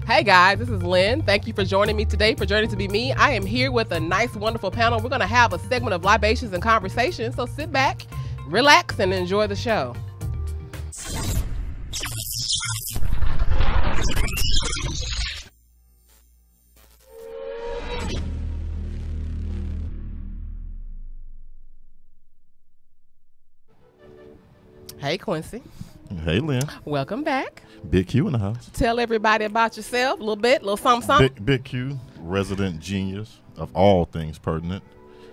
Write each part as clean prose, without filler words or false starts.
Hey guys, this is Lynn. Thank you for joining me today for Journey to Be Me. I am here with a nice, wonderful panel. We're going to have a segment of Libations and Conversations, so sit back, relax, and enjoy the show. Hey Quincy. Hey Lynn. Welcome back. Big Q in the house. Tell everybody about yourself a little bit, a little something, something. Big Q, resident genius of all things pertinent,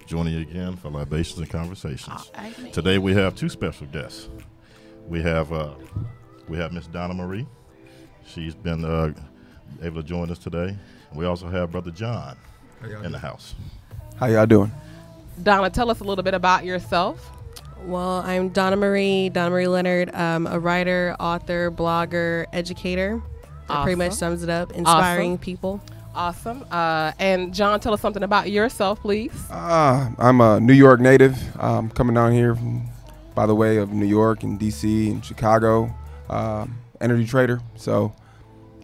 joining you again for Libations and Conversations. Today we have two special guests. We have Miss Donna Marie. She's been able to join us today. We also have Brother John in the house. How y'all doing? Donna, tell us a little bit about yourself. Well, I'm Donna Marie Leonard, a writer, author, blogger, educator. That pretty much sums it up. Inspiring people. Awesome. And John, tell us something about yourself, please. I'm a New York native. Coming down here by the way of New York and DC and Chicago. Energy trader. So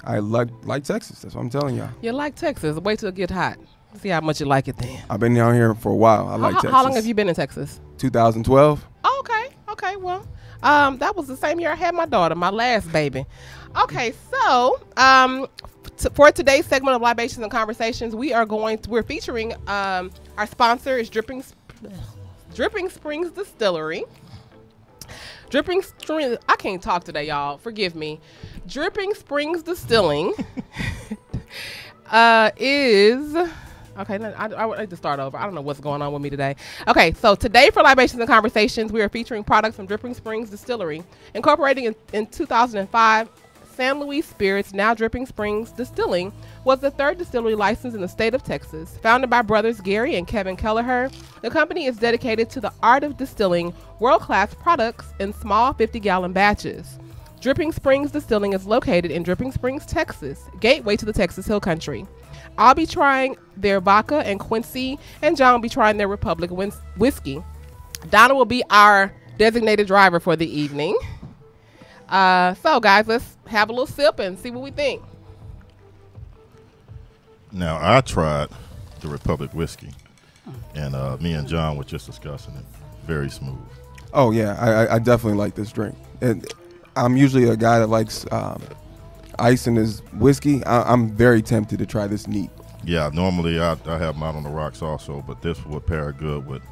I like Texas. That's what I'm telling y'all. You like Texas. Wait till it get hot. See how much you like it then. I've been down here for a while. I like Texas. How long have you been in Texas? 2012. Oh, okay. Okay. Well, that was the same year I had my daughter, my last baby. Okay. So, for today's segment of Libations and Conversations, we're featuring our sponsor is Dripping Springs Distillery. I can't talk today, y'all. Forgive me. Dripping Springs Distilling is. Okay, I need to start over. I don't know what's going on with me today. Okay, so today for Libations and Conversations, we are featuring products from Dripping Springs Distillery. Incorporating in 2005, San Luis Spirits, now Dripping Springs Distilling, was the third distillery licensed in the state of Texas. Founded by brothers Gary and Kevin Kelleher, the company is dedicated to the art of distilling world-class products in small 50-gallon batches. Dripping Springs Distilling is located in Dripping Springs, Texas, gateway to the Texas Hill Country. I'll be trying their vodka, and Quincy and John will be trying their Republic whiskey. Donna will be our designated driver for the evening. So, guys, let's have a little sip and see what we think. Now, I tried the Republic whiskey, and me and John were just discussing it. Very smooth. Oh, yeah. I definitely like this drink. And I'm usually a guy that likes ice in his whiskey. I'm very tempted to try this neat. Yeah, normally I have mine on the rocks also, but this would pair good with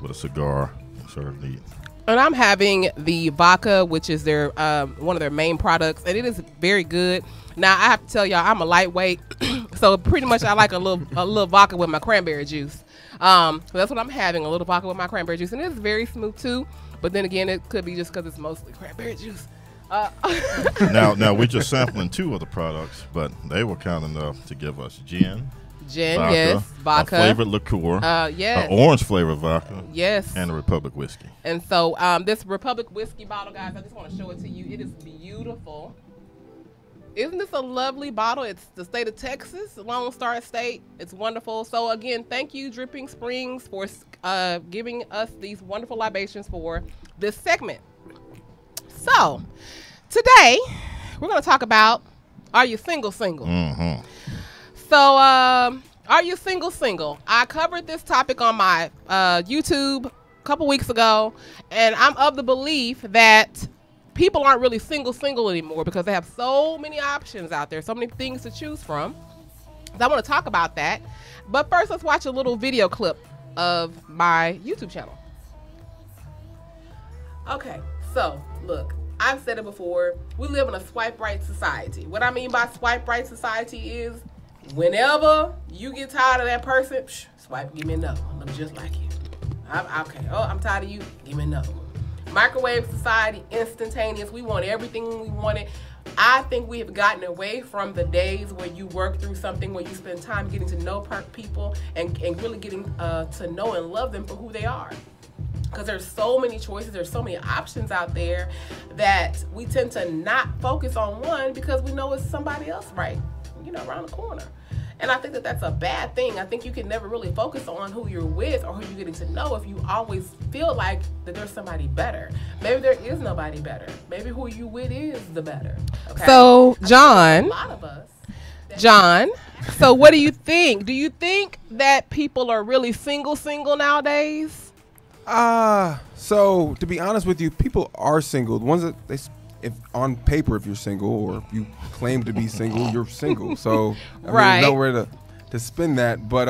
a cigar and serve neat. And I'm having the vodka, which is their one of their main products, and it is very good. Now I have to tell y'all, I'm a lightweight, so pretty much I like a little vodka with my cranberry juice. So that's what I'm having, a little vodka with my cranberry juice, and it's very smooth too. But then again, it could be just because it's mostly cranberry juice. Now we're just sampling two of the products, but they were kind enough to give us gin, vodka, yes, vodka, a flavored liqueur, yes, an orange flavored vodka, yes, and a Republic whiskey. And so this Republic whiskey bottle, guys, I just want to show it to you. It is beautiful. Isn't this a lovely bottle? It's the state of Texas, Lone Star State. It's wonderful. So again, thank you, Dripping Springs, for giving us these wonderful libations for this segment. So, today, we're going to talk about, are you single? Mm-hmm. So, are you single? I covered this topic on my YouTube a couple weeks ago, and I'm of the belief that people aren't really single anymore because they have so many options out there, so many things to choose from. So I want to talk about that. But first, let's watch a little video clip of my YouTube channel. Okay. So, look, I've said it before. We live in a swipe right society. What I mean by swipe right society is whenever you get tired of that person, swipe, give me a no. I'm just like you. Okay. Oh, I'm tired of you. Give me a no. Microwave society, instantaneous. We want everything we wanted. I think we have gotten away from the days where you work through something, where you spend time getting to know people and really getting to know and love them for who they are. Because there's so many choices, there's so many options out there that we tend to not focus on one because we know it's somebody else right, around the corner. And I think that that's a bad thing. I think you can never really focus on who you're with or who you're getting to know if you always feel like that there's somebody better. Maybe there is nobody better. Maybe who you with is the better. Okay? So, John, a lot of us John, so what do you think? Do you think that people are really single nowadays? So to be honest with you, people are single. The ones that if on paper, if you're single or if you claim to be single, you're single. So right. There's nowhere to spin that. But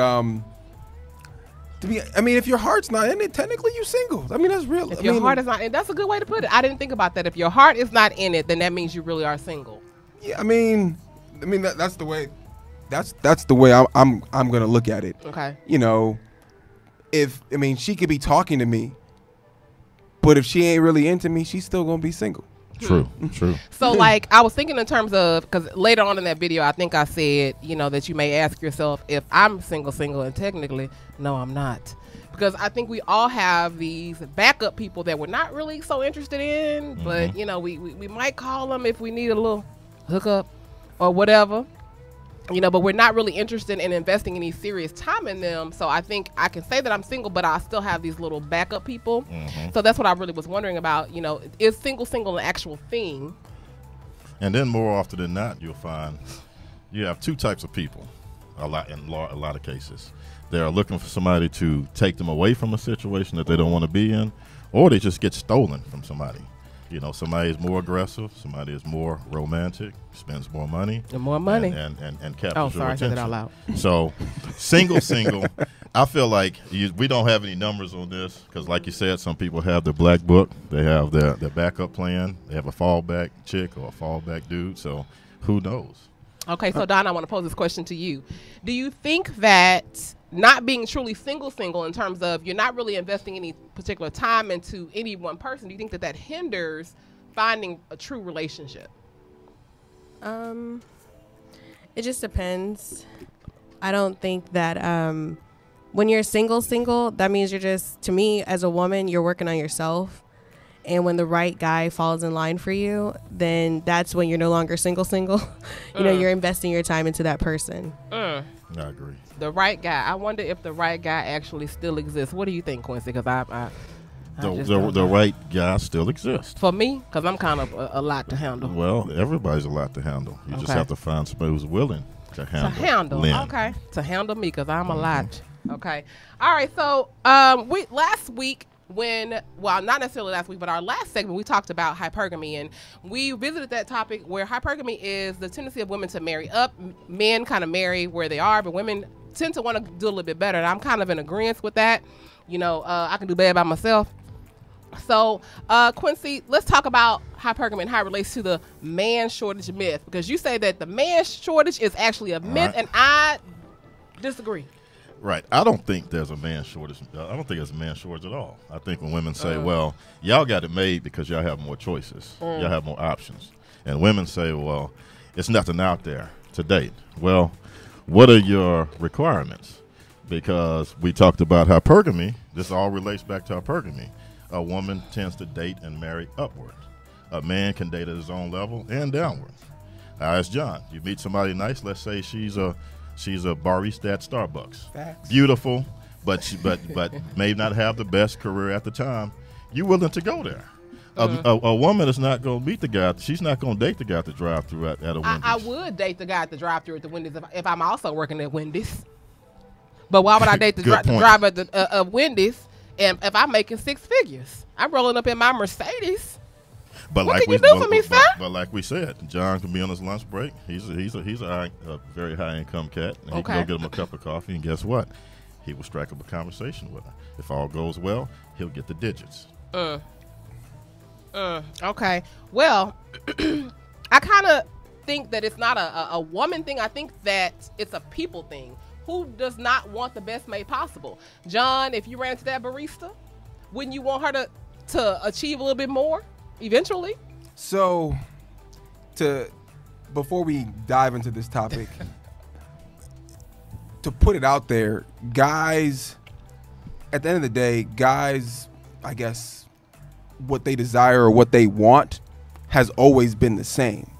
if your heart's not in it, technically you're single. I mean, that's real. If your heart is not in it, that's a good way to put it. I didn't think about that. If your heart is not in it, then that means you really are single. Yeah, that's the way. That's the way I'm gonna look at it. Okay. She could be talking to me, but if she ain't really into me, she's still gonna be single. True. So, like, I was thinking in terms of, because later on in that video, I think I said, that you may ask yourself if I'm single, and technically, no, I'm not. Because I think we all have these backup people that we're not really so interested in, but, we might call them if we need a little hookup or whatever. But we're not really interested in investing any serious time in them. So I think I can say that I'm single, but I still have these little backup people. So that's what I really was wondering about. Is single an actual thing? And then more often than not, you'll find you have two types of people. A lot of cases, they are looking for somebody to take them away from a situation that they don't want to be in, or they just get stolen from somebody. Somebody is more aggressive, somebody is more romantic, spends more money. And more money. And captures your attention. I said that out loud. So, single, I feel like we don't have any numbers on this because, like you said, some people have their black book. They have their backup plan. They have a fallback chick or a fallback dude. So, who knows? Okay, so, Don, I want to pose this question to you. Do you think that not being truly single in terms of you're not really investing any particular time into any one person, do you think that hinders finding a true relationship? It just depends. I don't think that when you're single, that means you're just, to me as a woman, you're working on yourself. And when the right guy falls in line for you, then that's when you're no longer single. You're investing your time into that person. I agree. The right guy. I wonder if the right guy actually still exists. What do you think, Quincy? Because the right guy still exists. For me, because I'm kind of a lot to handle. Well, everybody's a lot to handle. You just have to find somebody who's willing to handle. Lynn. Okay. To handle me, because I'm a lot. Okay. All right. So last week, not necessarily last week, but our last segment, we talked about hypergamy, and we visited that topic where hypergamy is the tendency of women to marry up. Men kind of marry where they are, but women tend to want to do a little bit better, and I'm kind of in agreement with that. I can do bad by myself. So, Quincy, let's talk about hypergamy and how it relates to the man shortage myth, because you say that the man shortage is actually a myth, and I disagree. Right. I don't think there's a man shortage. I don't think there's a man shortage at all. I think when women say, well, y'all got it made because y'all have more choices. Y'all have more options. And women say, well, it's nothing out there to date. Well, what are your requirements? Because we talked about hypergamy. This all relates back to hypergamy. A woman tends to date and marry upward. A man can date at his own level and downward. As John, you meet somebody nice. Let's say she's a barista at Starbucks. Facts. Beautiful, but may not have the best career at the time. You willing to go there? A woman is not going to meet the guy. She's not going to date the guy at the drive-thru at a Wendy's. I would date the guy at the drive-thru at the Wendy's if I'm also working at Wendy's. But why would I date the driver at Wendy's if I'm making six figures? I'm rolling up in my Mercedes. But what can you do for me, sir? But like we said, John can be on his lunch break. He's a very high income cat. And he can go get him a cup of coffee, and guess what? He will strike up a conversation with her. If all goes well, he'll get the digits. Okay. Well, I kind of think that it's not a woman thing. I think that it's a people thing. Who does not want the best made possible? John, if you ran into that barista, wouldn't you want her to achieve a little bit more eventually? So, before we dive into this topic, to put it out there, guys, at the end of the day, guys, I guess, what they desire or what they want has always been the same.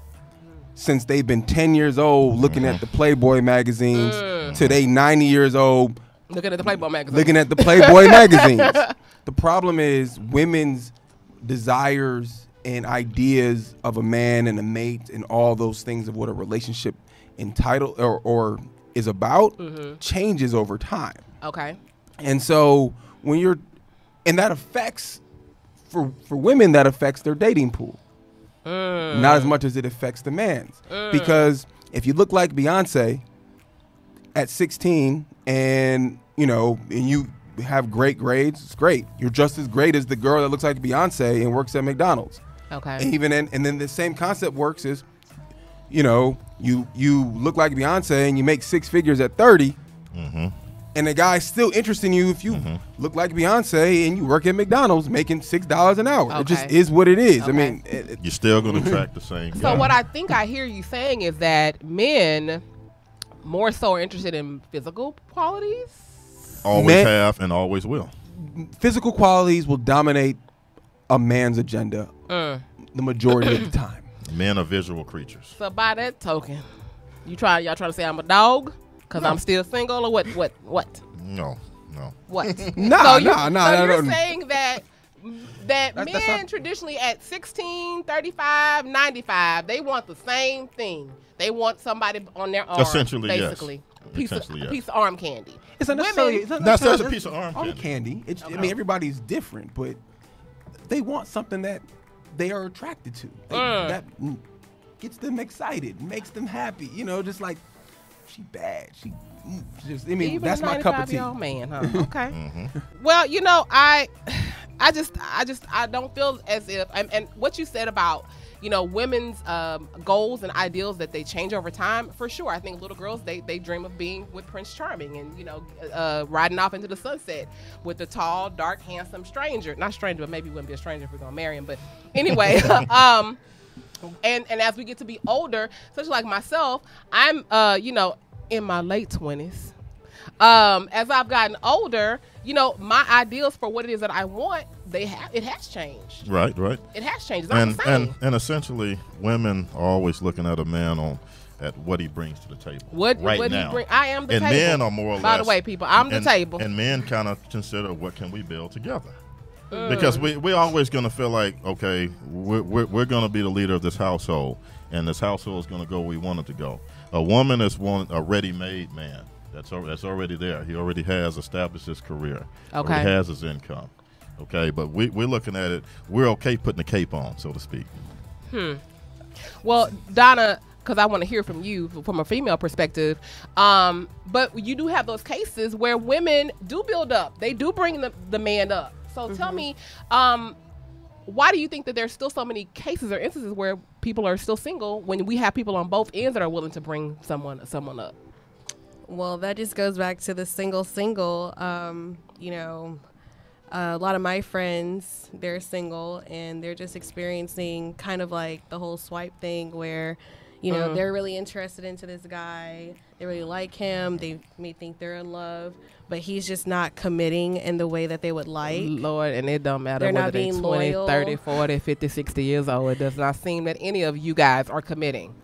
Since they've been 10 years old looking at the Playboy magazines to they 90 years old looking at the Playboy magazines. The problem is women's desires and ideas of a man and a mate and all those things of what a relationship entitled or is about changes over time. Okay. And so when you're, and that affects, for women, that affects their dating pool. Not as much as it affects the man's. Because if you look like Beyonce at 16 and, you know, and you have great grades, it's great. You're just as great as the girl that looks like Beyonce and works at McDonald's. Okay. And then the same concept works is, you know, you look like Beyonce and you make 6 figures at 30. And the guy's still interested in you if you look like Beyonce and you work at McDonald's making $6 an hour. Okay. It just is what it is. I mean, you're still going to attract the same guy. So what I think I hear you saying is that men more so are interested in physical qualities. Always have and always will. Physical qualities will dominate a man's agenda the majority of the time. Men are visual creatures. So by that token, y'all trying to say I'm a dog? Because I'm still single, or what? No. What? No. You're saying that men traditionally at 16, 35, 95, they want the same thing. They want somebody on their arm. Essentially, basically. Yes. A piece of arm candy. It's not necessarily a piece of arm candy. I mean, everybody's different, but they want something that they are attracted to. That gets them excited, makes them happy. You know, just like, she bad. She just, I mean, even that's my cup of tea. Man, huh? Okay. Well, you know, I don't feel as if, and what you said about, you know, women's goals and ideals that they change over time, for sure. I think little girls, they dream of being with Prince Charming and, you know, riding off into the sunset with the tall, dark, handsome stranger. Not stranger, but maybe wouldn't be a stranger if we're going to marry him. But anyway, And as we get to be older, such like myself, I'm you know, in my late 20s. As I've gotten older, you know, my ideals for what it is that I want, it has changed. Right. It has changed. And essentially, women are always looking at a man at what he brings to the table. What he bring? I am the table. And men are more or less. By the way, people, I'm the table. And men kind of consider, what can we build together? Because we're always going to feel like, okay, we're going to be the leader of this household, and this household is going to go where we want it to go. A woman is a ready-made man that's already there. He already has established his career. Okay. Already has his income. Okay, but we're looking at it. We're okay putting the cape on, so to speak. Well, Donna, because I want to hear from you from a female perspective, but you do have those cases where women do build up. They do bring the man up. So tell me, why do you think that there's still so many cases or instances where people are still single when we have people on both ends that are willing to bring someone up? Well, that just goes back to the single. You know, a lot of my friends, they're single and they're just experiencing kind of like the whole swipe thing where, you know, they're really interested into this guy. They really like him. They may think they're in love, but he's just not committing in the way that they would like. Lord, and it don't matter whether they're 20, loyal. 30, 40, 50, 60 years old. It does not seem that any of you guys are committing.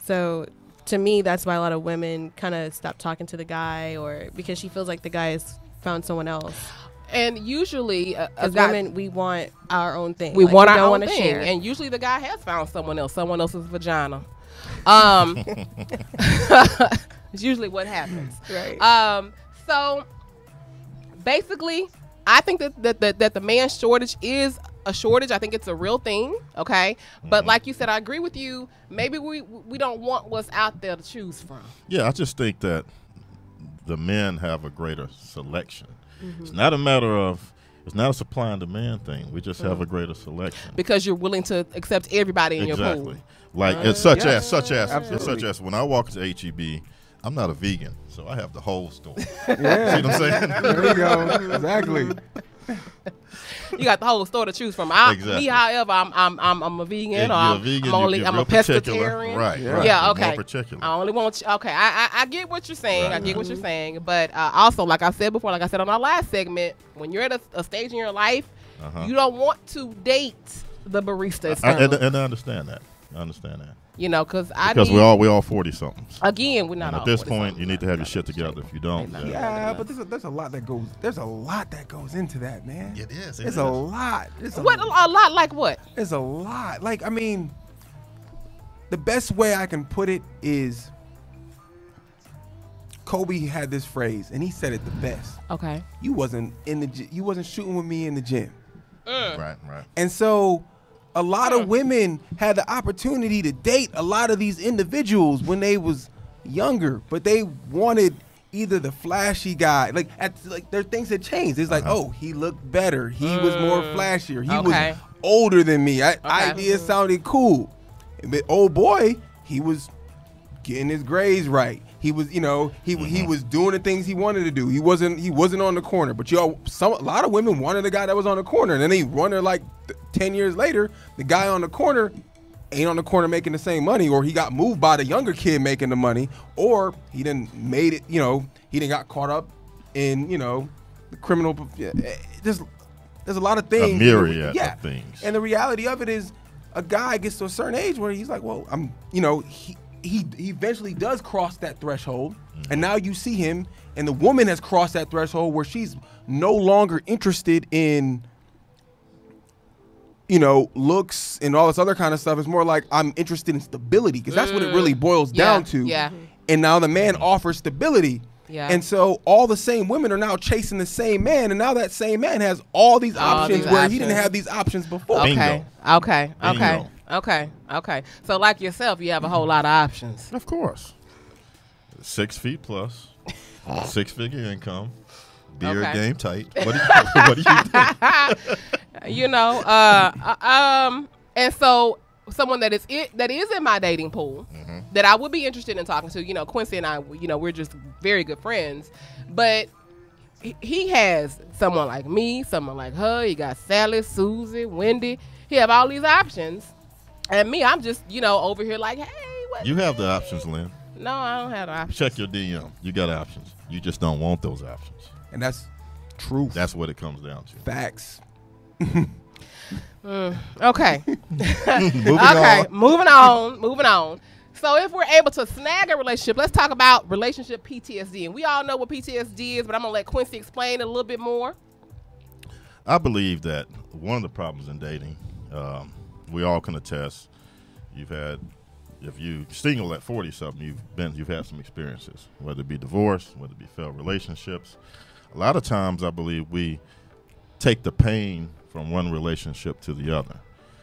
So to me, that's why a lot of women kind of stop talking to the guy, or because she feels like the guy has found someone else. And usually, as women, we want our own thing. We want our own thing. Share. And usually the guy has found someone else's vagina. It's usually what happens. Right. So basically, I think that the man shortage is a shortage. I think it's a real thing. Okay. But like you said, I agree with you. Maybe we don't want what's out there to choose from. Yeah, I just think that the men have a greater selection. It's not a matter of, it's not a supply and demand thing. We just have a greater selection. Because you're willing to accept everybody in your pool. Exactly. Like, it's such as when I walk into HEB, I'm not a vegan, so I have the whole store. Yeah. See what I'm saying? There you go. Exactly. You got the whole store to choose from. Exactly. Me, however, I'm a vegan, or I'm a pescatarian. Right. Yeah. Okay. More particular. I only want. Okay. I get what you're saying. Right. I get what you're saying. But also, like I said before, like I said on our last segment, when you're at a stage in your life, you don't want to date the barista. And I understand that. You know, because we all 40 somethings. Again, we're not. And at this point, you need to have your shit together. If you don't, but there's a lot that goes. There's a lot that goes into that, man. It is. It's a lot. A lot like what? It's a lot. Like, I mean, the best way I can put it is Kobe had this phrase, and he said it the best. Okay. You wasn't shooting with me in the gym. Right. And so a lot of women had the opportunity to date a lot of these individuals when they was younger, but they wanted either the flashy guy, like their things had changed. It's like, oh, he looked better. He was more flashier. He was older than me. Ideas sounded cool. But old boy, he was getting his grades right. He was, he was doing the things he wanted to do. He wasn't on the corner. But a lot of women wanted a guy that was on the corner. And then they wonder, like 10 years later, the guy on the corner ain't on the corner making the same money, or he got moved by the younger kid making the money, or he done made it, he done got caught up in, the criminal. There's a lot of things. A myriad of things. And the reality of it is, a guy gets to a certain age where he's like, well, he eventually does cross that threshold, and now you see him, and the woman has crossed that threshold where she's no longer interested in looks and all this other kind of stuff. It's more like, I'm interested in stability, because that's what it really boils down to. Yeah. And now the man offers stability. Yeah. And so all the same women are now chasing the same man, and now that same man has all these options where he didn't have these options before. Okay. Bingo. Okay. So like yourself, you have a whole lot of options. Of course. 6 feet plus, 6-figure income, beard game tight. What do you think? And so someone that is in my dating pool that I would be interested in talking to, Quincy and I, we're just very good friends, but he has someone like me, someone like her. He got Sally, Susie, Wendy. He have all these options, and me, I'm just over here like, hey, what? You have the options, Lynn. No, I don't have the options. Check your DM. You got options. You just don't want those options. And that's true. That's what it comes down to. Facts. Okay. Moving on. So if we're able to snag a relationship, let's talk about relationship PTSD. And we all know what PTSD is, but I'm going to let Quincy explain it a little bit more. I believe that one of the problems in dating, we all can attest, if you single at 40-something, you've had some experiences, whether it be divorce, whether it be failed relationships. A lot of times I believe we take the pain from one relationship to the other.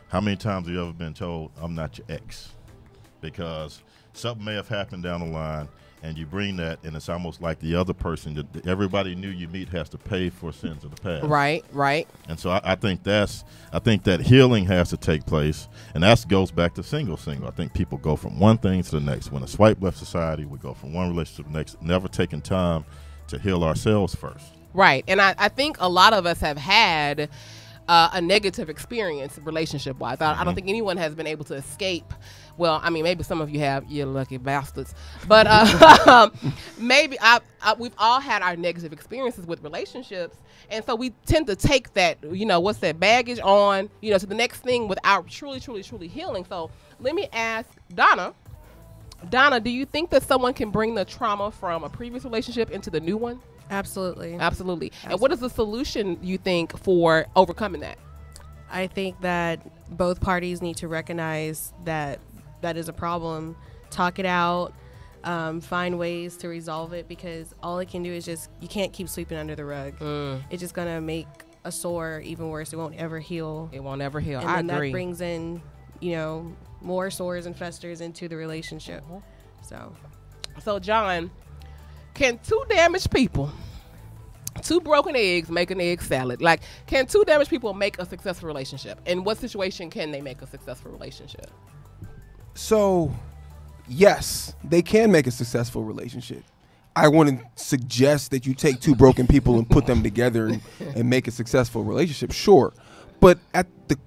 How many times have you ever been told, I'm not your ex? Because something may have happened down the line, and you bring that, and it's almost like the other person that everybody knew you meet has to pay for sins of the past. Right. And so I think that healing has to take place, and that goes back to single. I think people go from one thing to the next. When a swipe left society, we go from one relationship to the next, never taking time to heal ourselves first. Right. And I think a lot of us have had a negative experience relationship-wise. I don't think anyone has been able to escape. Well, I mean, maybe some of you have, you lucky bastards. But maybe we've all had our negative experiences with relationships. And so we tend to take that, baggage on, to the next thing without truly healing. So let me ask Donna. Donna, do you think that someone can bring the trauma from a previous relationship into the new one? Absolutely. And what is the solution, you think, for overcoming that? I think that both parties need to recognize that is a problem, talk it out, find ways to resolve it, because all it can do is you can't keep sweeping under the rug. It's just going to make a sore even worse. It won't ever heal. And I agree. That brings in, more sores and festers into the relationship. So John, can two damaged people, two broken eggs, make an egg salad? Like, can two damaged people make a successful relationship? In what situation can they make a successful relationship? So, yes, they can make a successful relationship. I wouldn't suggest that you take two broken people and put them together and make a successful relationship, sure. But at the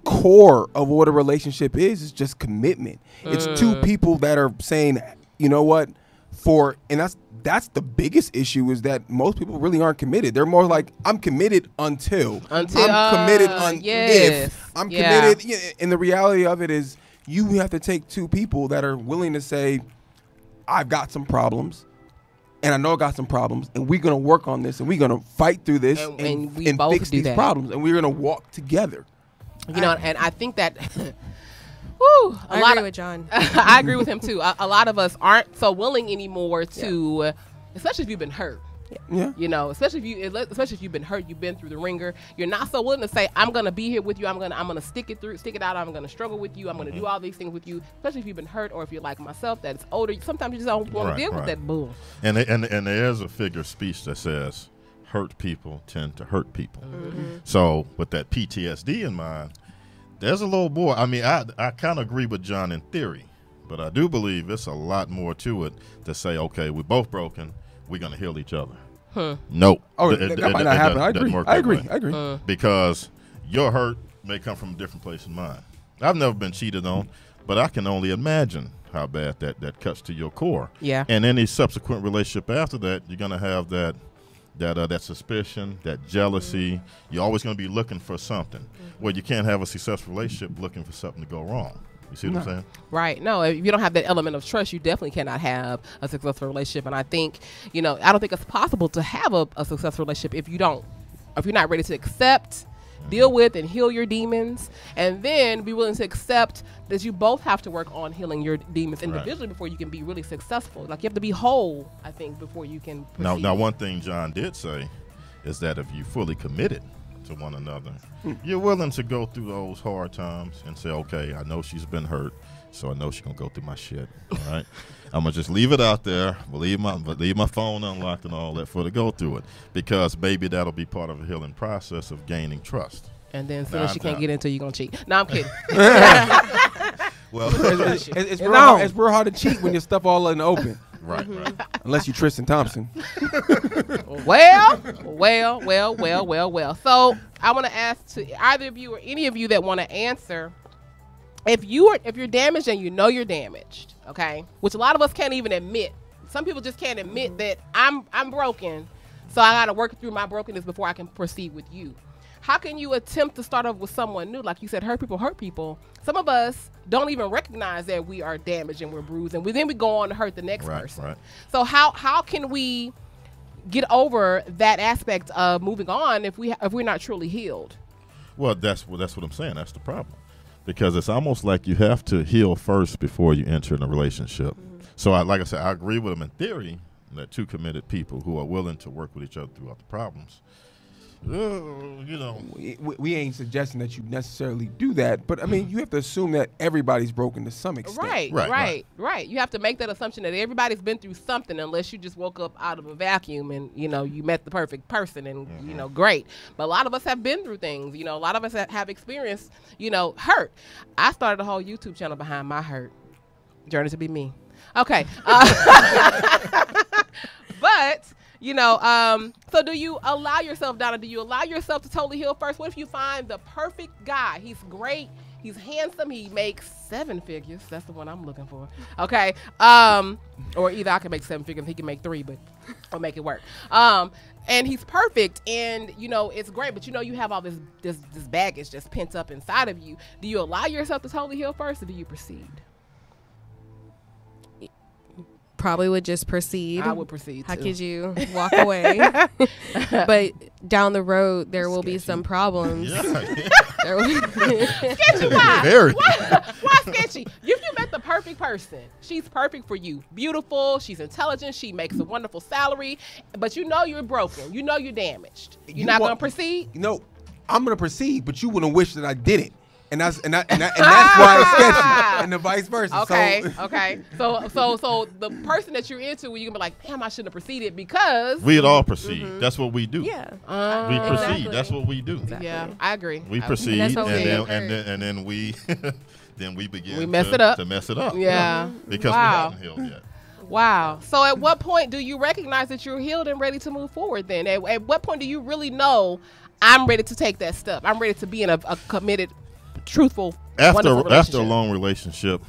core of what a relationship is just commitment. It's two people that are saying, you know what, and that's the biggest issue, is that most people really aren't committed. They're more like, I'm committed until I'm committed if I'm committed. Yeah, and the reality of it is, you have to take two people that are willing to say, I've got some problems, and I know I got some problems, and we're going to work on this, and we're going to fight through this and fix these problems, and we're going to walk together. And I think that I agree with John. I agree with him too. A lot of us aren't so willing anymore to especially if you've been hurt. Yeah. You know, especially if you've been hurt, you've been through the ringer. You're not so willing to say, I'm gonna be here with you. I'm gonna stick it out. I'm gonna struggle with you. I'm gonna do all these things with you. Especially if you've been hurt, or if you're like myself, that's older. Sometimes you just don't want to deal with that bull. And there's a figure of speech that says, hurt people tend to hurt people. So with that PTSD in mind, there's a little more. I mean, I kind of agree with John in theory, but I do believe it's a lot more to it to say, okay, we're both broken. We're going to heal each other. Nope. Oh, that might not happen. I agree. Because your hurt may come from a different place than mine. I've never been cheated on, but I can only imagine how bad that cuts to your core. Yeah. And any subsequent relationship after that, you're going to have that suspicion, that jealousy. You're always going to be looking for something. Well, you can't have a successful relationship looking for something to go wrong. You see what I'm saying? Right. No, if you don't have that element of trust, you definitely cannot have a successful relationship. And I think, I don't think it's possible to have a successful relationship if you're not ready to accept, deal with, and heal your demons, and then be willing to accept that you both have to work on healing your demons individually before you can be really successful. Like, you have to be whole, I think, before you can proceed. Now, one thing John did say is that if you fully committed to one another, you're willing to go through those hard times and say, okay, I know she's been hurt, so I know she's gonna go through my shit. All right, I'm gonna just leave it out there, leave my phone unlocked and all that for her to go through it, because baby, that'll be part of a healing process of gaining trust. And then as soon as she can't get into, you're gonna cheat. No, I'm kidding. Well, it's real hard to cheat when your stuff all in the open. Right. Unless you're Tristan Thompson. Well. So I want to ask to either of you or any of you that want to answer, if you're damaged and you know you're damaged, okay, which a lot of us can't even admit. Some people just can't admit that I'm broken, so I got to work through my brokenness before I can proceed with you. How can you attempt to start off with someone new? Like you said, hurt people. Some of us don't even recognize that we are damaged and we're bruised, and then we go on to hurt the next person. Right. So how can we get over that aspect of moving on if we're not truly healed? Well, that's what I'm saying. That's the problem, because it's almost like you have to heal first before you enter in a relationship. So, like I said, I agree with them in theory that two committed people who are willing to work with each other throughout the problems. We ain't suggesting that you necessarily do that, but I mean, you have to assume that everybody's broken to some extent. Right. You have to make that assumption that everybody's been through something, unless you just woke up out of a vacuum and you met the perfect person and great. But a lot of us have been through things. A lot of us have experienced hurt. I started a whole YouTube channel behind my hurt journey to be me. Okay, but. So do you allow yourself, Donna, to totally heal first? What if you find the perfect guy? He's great. He's handsome. He makes 7 figures. That's the one I'm looking for. Okay. Or either I can make 7 figures, he can make 3, but I'll make it work. And he's perfect, and it's great, but you have all this baggage just pent up inside of you. Do you allow yourself to totally heal first, or do you proceed? Probably would just proceed. I would proceed. How could you walk away? But down the road, there will be some problems. There will be sketchy. Why sketchy? You met the perfect person. She's perfect for you. Beautiful. She's intelligent. She makes a wonderful salary. But you're broken. You're damaged. You're not going to proceed? I'm going to proceed, but you wouldn't wish that I didn't. And that's why it's sketchy, and the vice versa. Okay. So the person that you're into, you're gonna be like, damn, I shouldn't have proceeded, because we'd all proceed. That's what we do. Yeah, we proceed. Exactly. That's what we do. Exactly. Yeah, I agree. We proceed, and then we begin. We mess it up. To mess it up. Yeah, because we haven't healed yet. Wow. So at what point do you recognize that you're healed and ready to move forward? Then at what point do you really know I'm ready to take that step? I'm ready to be in a committed, truthful, after a long relationship,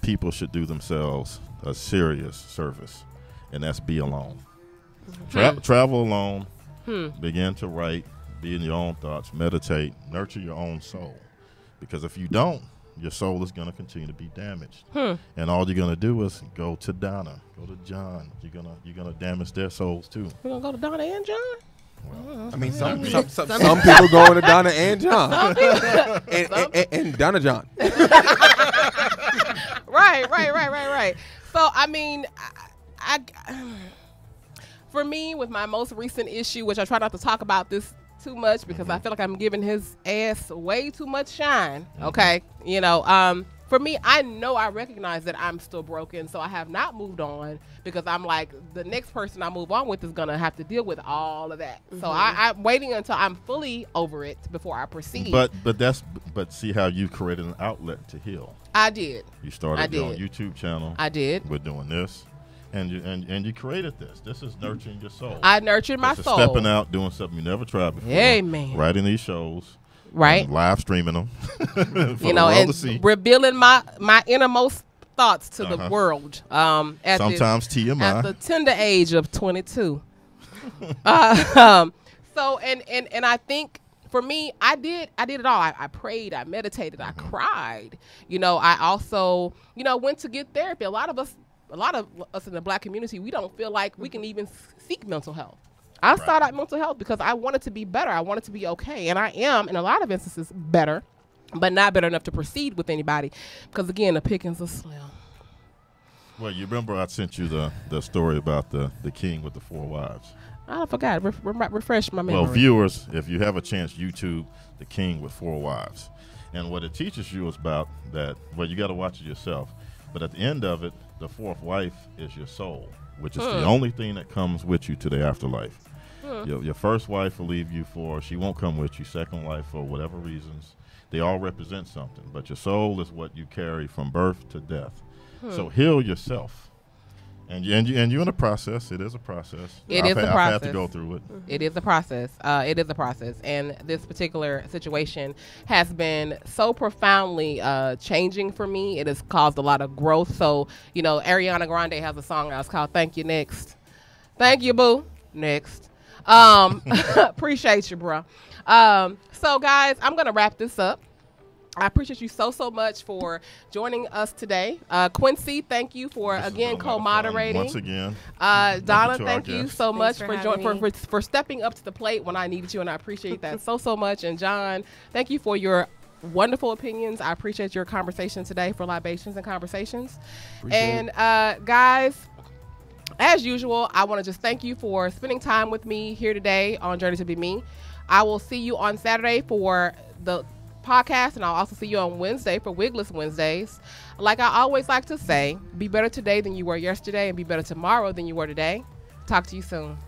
people should do themselves a serious service, and that's be alone. Travel alone. Begin to write, be in your own thoughts, meditate, nurture your own soul, because if you don't, your soul is going to continue to be damaged, and all you're going to do is go to Donna, go to John. You're gonna damage their souls too. We're gonna go to Donna and John. Well, I mean, some people going to Donna and John, and Donna John. Right. So I mean, for me, with my most recent issue, which I try not to talk about this too much because I feel like I'm giving his ass way too much shine. Okay, you know, for me, I recognize that I'm still broken, so I have not moved on because I'm like, the next person I move on with is gonna have to deal with all of that. So I'm waiting until I'm fully over it before I proceed. But see how you created an outlet to heal. I did. You started your own YouTube channel. I did. We're doing this. And you created this. This is nurturing your soul. I nurtured my soul. Stepping out, doing something you never tried before. Amen. Writing these shows. Right. Live streaming them. You know, and revealing my innermost thoughts to the world. Sometimes TMI. At the tender age of 22. So and I think for me, I did it all. I prayed, I meditated, I cried. You know, I also, you know, went to get therapy. A lot of us in the Black community, we don't feel like we can even seek mental health. I sought out mental health because I wanted to be better. I wanted to be okay. And I am, in a lot of instances, better, but not better enough to proceed with anybody because, again, the pickings are slim. Well, you remember I sent you the story about the king with the 4 wives. I forgot. Refresh my memory. Well, viewers, if you have a chance, YouTube The King with 4 Wives. And what it teaches you is about that, well, you got to watch it yourself. But at the end of it, the 4th wife is your soul, which is the only thing that comes with you to the afterlife. Your first wife will leave you she won't come with you. Second wife, for whatever reasons, they all represent something. But your soul is what you carry from birth to death. So heal yourself. And you're in a process. It is a process. It is a process. I've had to go through it. It is a process. It is a process. And this particular situation has been so profoundly changing for me. It has caused a lot of growth. So, you know, Ariana Grande has a song that's called Thank You Next. Thank you, boo. Next. Appreciate you, bro. So, guys, I'm going to wrap this up. I appreciate you so much for joining us today. Quincy, thank you for, again, co-moderating. Once again. Donna, thank you so much for stepping up to the plate when I needed you, and I appreciate that so much. And John, thank you for your wonderful opinions. I appreciate your conversation today for Libations and Conversations. Guys, as usual, I want to just thank you for spending time with me here today on Journey to Be Me. I will see you on Saturday for the podcast, and I'll also see you on Wednesday for Wigless Wednesdays. Like I always like to say, be better today than you were yesterday, and be better tomorrow than you were today. Talk to you soon.